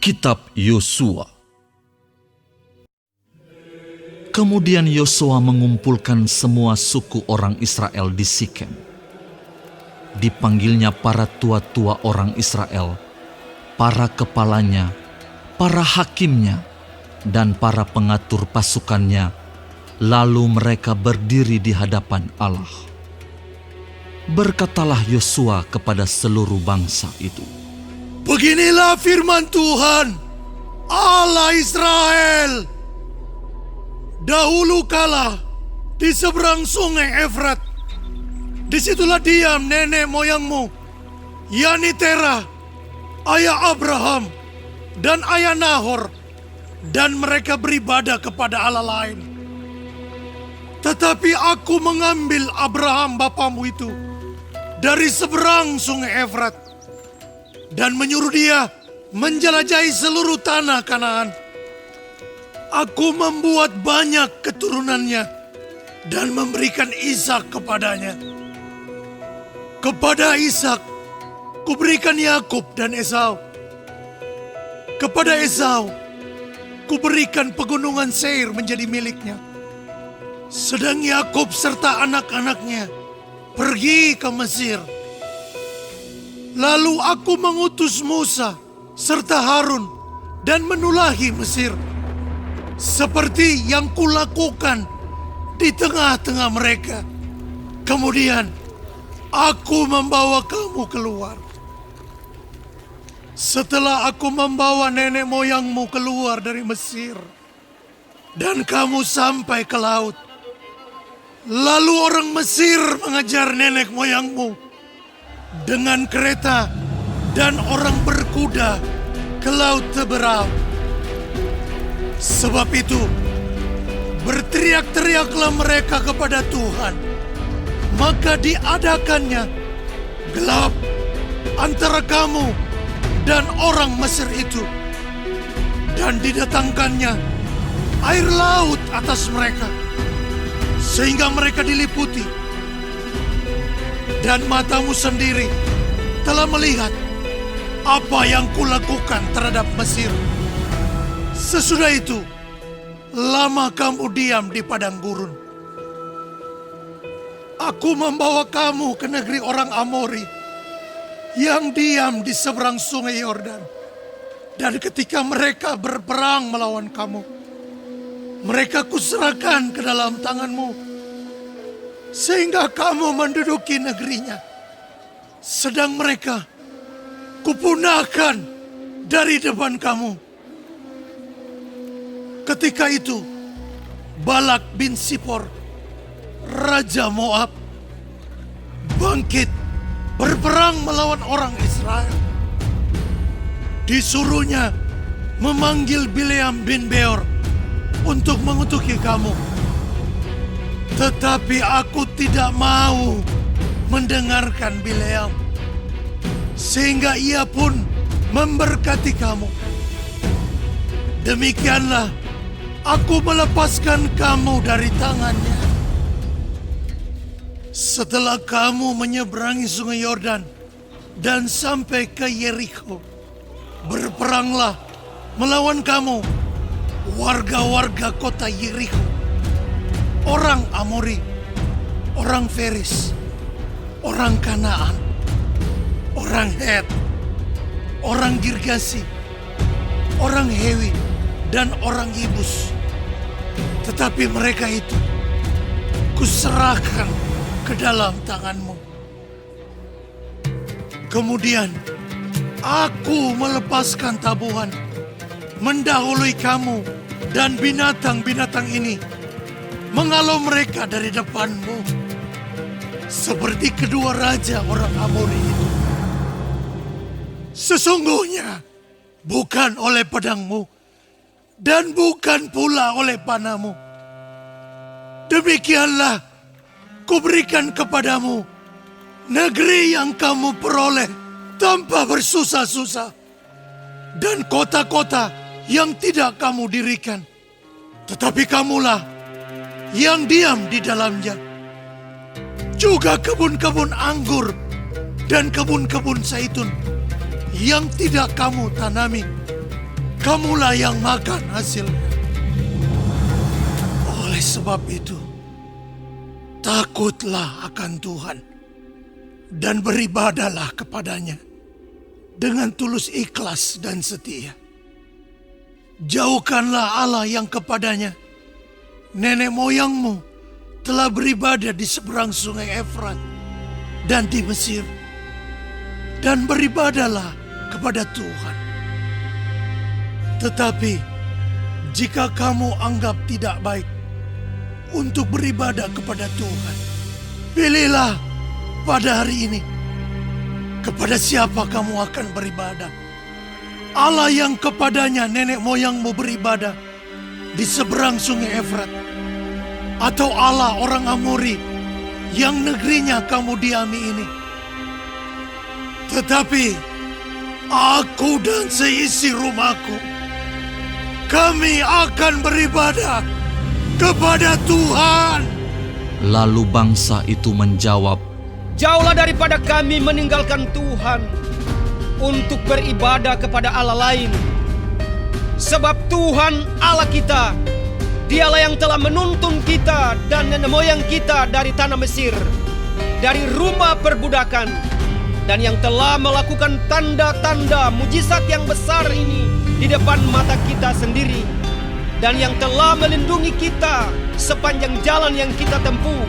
Kitab Yosua. Kemudian Yosua mengumpulkan semua suku orang Israel di Sikem. Dipanggilnya para tua-tua orang Israel, para kepalanya, para hakimnya, dan para pengatur pasukannya. Lalu mereka berdiri di hadapan Allah. Berkatalah Yosua kepada seluruh bangsa itu, "Beginilah firman Tuhan, Allah Israel. Dahulu kala di seberang sungai Efrat, disitulah diam nenek moyangmu, yakni Terah, ayah Abraham, dan ayah Nahor, dan mereka beribadah kepada Allah lain. Tetapi aku mengambil Abraham bapamu itu dari seberang sungai Efrat, dan menyuruh dia menjelajahi seluruh tanah Kanaan. Aku membuat banyak keturunannya dan memberikan Ishak kepadanya. Kepada Ishak kuberikan Yakub dan Esau. Kepada Esau kuberikan pegunungan Seir menjadi miliknya. Sedang Yakub serta anak-anaknya pergi ke Mesir. Lalu aku mengutus Musa serta Harun dan menulahi Mesir, seperti yang kulakukan di tengah-tengah mereka. Kemudian aku membawa kamu keluar. Setelah aku membawa nenek moyangmu keluar dari Mesir, dan kamu sampai ke laut, lalu orang Mesir mengejar nenek moyangmu dengan kereta dan orang berkuda ke laut Teberau. Sebab itu, berteriak-teriaklah mereka kepada Tuhan. Maka diadakannya gelap antara kamu dan orang Mesir itu. Dan didatangkannya air laut atas mereka, sehingga mereka diliputi. Dan matamu sendiri telah melihat apa yang kulakukan terhadap Mesir. Sesudah itu, lama kamu diam di padang gurun. Aku membawa kamu ke negeri orang Amori yang diam di seberang sungai Yordan. Dan ketika mereka berperang melawan kamu, mereka kuserahkan ke dalam tanganmu, sehingga kamu menduduki negerinya. Sedang mereka kupunahkan dari depan kamu. Ketika itu, Balak bin Sipor, raja Moab, bangkit berperang melawan orang Israel. Disuruhnya memanggil Bileam bin Beor untuk mengutuki kamu. Tetapi aku tidak mau mendengarkan Bileam, sehingga ia pun memberkati kamu. Demikianlah aku melepaskan kamu dari tangannya. Setelah kamu menyeberangi sungai Yordan dan sampai ke Yeriko, berperanglah melawan kamu warga-warga kota Yeriko, orang Amori, orang Feris, orang Kanaan, orang Het, orang Girgasi, orang Hewi, dan orang Yebus. Tetapi mereka itu kuserahkan ke dalam tanganmu. Kemudian aku melepaskan tabuhan mendahului kamu, dan binatang-binatang ini menghalau mereka dari depanmu, seperti kedua raja orang Amori itu. Sesungguhnya bukan oleh pedangmu dan bukan pula oleh panahmu. Demikianlah kuberikan kepadamu negeri yang kamu peroleh tanpa bersusah-susah, dan kota-kota yang tidak kamu dirikan, tetapi kamulah yang diam di dalamnya. Juga kebun-kebun anggur dan kebun-kebun zaitun yang tidak kamu tanami, kamulah yang makan hasilnya. Oleh sebab itu, takutlah akan Tuhan dan beribadahlah kepadanya dengan tulus ikhlas dan setia. Jauhkanlah Allah yang kepadanya nenek moyangmu telah beribadah di seberang sungai Efrat dan di Mesir, dan beribadahlah kepada Tuhan. Tetapi jika kamu anggap tidak baik untuk beribadah kepada Tuhan, pilihlah pada hari ini kepada siapa kamu akan beribadah. Allah yang kepadanya nenek moyangmu beribadah di seberang sungai Efrat, atau Allah orang Amori yang negerinya kamu diami ini. Tetapi aku dan seisi rumahku, kami akan beribadah kepada Tuhan. Lalu bangsa itu menjawab, "Jauhlah daripada kami meninggalkan Tuhan untuk beribadah kepada Allah lain. Sebab Tuhan Allah kita, Dialah yang telah menuntun kita dan nenek moyang kita dari tanah Mesir, dari rumah perbudakan, dan yang telah melakukan tanda-tanda mujizat yang besar ini di depan mata kita sendiri, dan yang telah melindungi kita sepanjang jalan yang kita tempuh,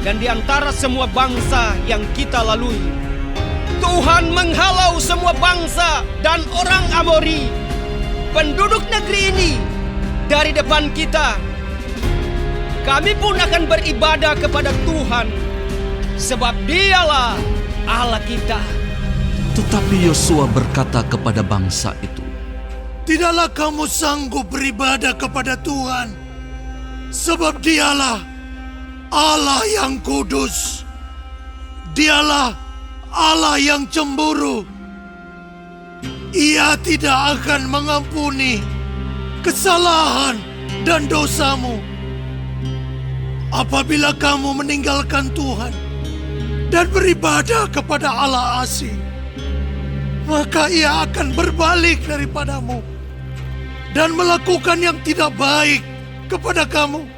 dan di antara semua bangsa yang kita lalui. Tuhan menghalau semua bangsa dan orang Amori, penduduk negeri ini, dari depan kita. Kami pun akan beribadah kepada Tuhan, sebab Dialah Allah kita." Tetapi Yosua berkata kepada bangsa itu, Tidaklah kamu sanggup beribadah kepada Tuhan, sebab Dialah Allah yang kudus. Dialah Allah yang cemburu. Ia tidak akan mengampuni kesalahan dan dosamu. Apabila kamu meninggalkan Tuhan dan beribadah kepada Allah asing, maka Ia akan berbalik daripadamu dan melakukan yang tidak baik kepada kamu,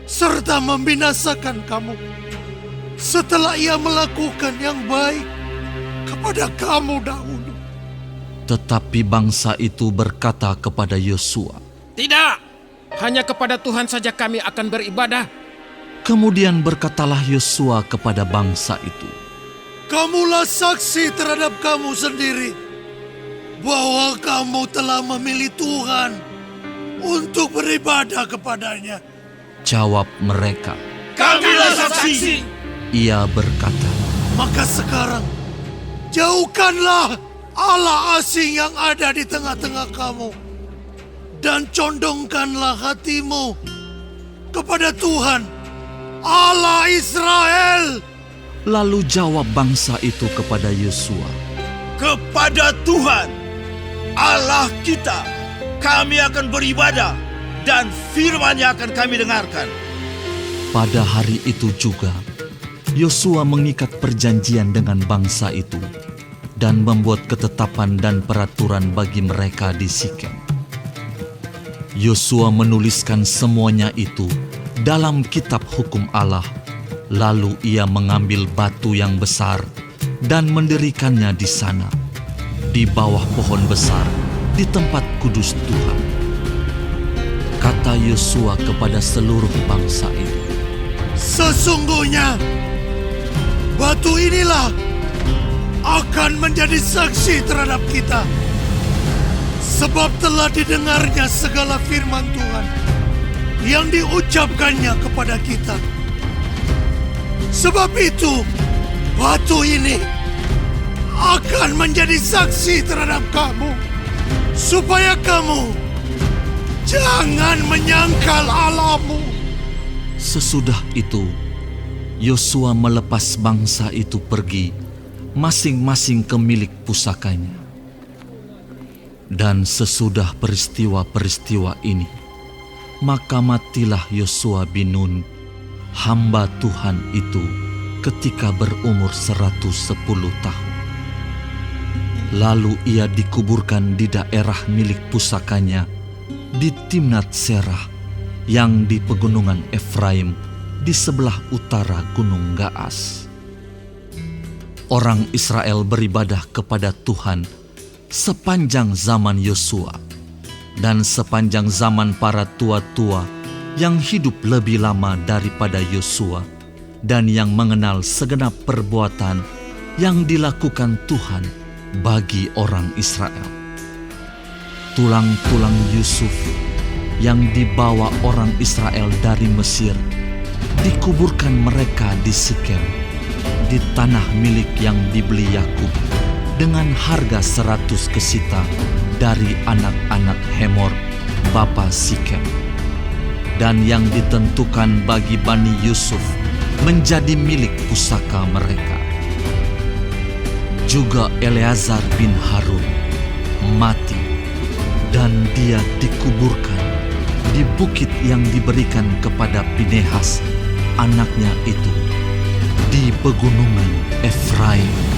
serta membinasakan kamu setelah Ia melakukan yang baik kepada kamu dahulu. tetapi bangsa itu berkata kepada Yosua, "Tidak, hanya kepada Tuhan saja kami akan beribadah." Kemudian berkatalah Yosua kepada bangsa itu, Kamulah saksi terhadap kamu sendiri bahwa kamu telah memilih Tuhan untuk beribadah kepadanya. jawab mereka. Kamilah saksi. Ia berkata, Maka sekarang jauhkanlah Allah asing yang ada di tengah-tengah kamu, dan condongkanlah hatimu kepada Tuhan Allah Israel. Lalu jawab bangsa itu kepada Yosua, Kepada Tuhan Allah kita kami akan beribadah, dan firman-Nya akan kami dengarkan. pada hari itu juga Yosua mengikat perjanjian dengan bangsa itu dan membuat ketetapan dan peraturan bagi mereka di Sikem. Yosua menuliskan semuanya itu dalam kitab hukum Allah. Lalu ia mengambil batu yang besar dan mendirikannya di sana, di bawah pohon besar, di tempat kudus Tuhan. Kata Yosua kepada seluruh bangsa itu, Sesungguhnya batu inilah akan menjadi saksi terhadap kita, sebab telah didengarnya segala firman Tuhan yang diucapkannya kepada kita. Sebab itu, batu ini akan menjadi saksi terhadap kamu, supaya kamu jangan menyangkal Allahmu. sesudah itu Yosua melepas bangsa itu pergi, masing-masing ke milik pusakanya. Dan sesudah peristiwa-peristiwa ini, maka matilah Yosua bin Nun, hamba Tuhan itu, ketika berumur 110 tahun. Lalu ia dikuburkan di daerah milik pusakanya di Timnat Serah yang di pegunungan Efraim di sebelah utara Gunung Gaas. Orang Israel beribadah kepada Tuhan sepanjang zaman Yosua dan sepanjang zaman para tua-tua yang hidup lebih lama daripada Yosua dan yang mengenal segenap perbuatan yang dilakukan Tuhan bagi orang Israel. Tulang-tulang Yusuf yang dibawa orang Israel dari Mesir dikuburkan mereka di Sikem, di tanah milik yang dibeli Yakub dengan harga 100 kesita dari anak-anak Hemor, bapa Sikem, dan yang ditentukan bagi Bani Yusuf menjadi milik pusaka mereka. Juga Eleazar bin Harun mati, dan dia dikuburkan di bukit yang diberikan kepada Pinehas, anaknya itu, di pegunungan Efraim.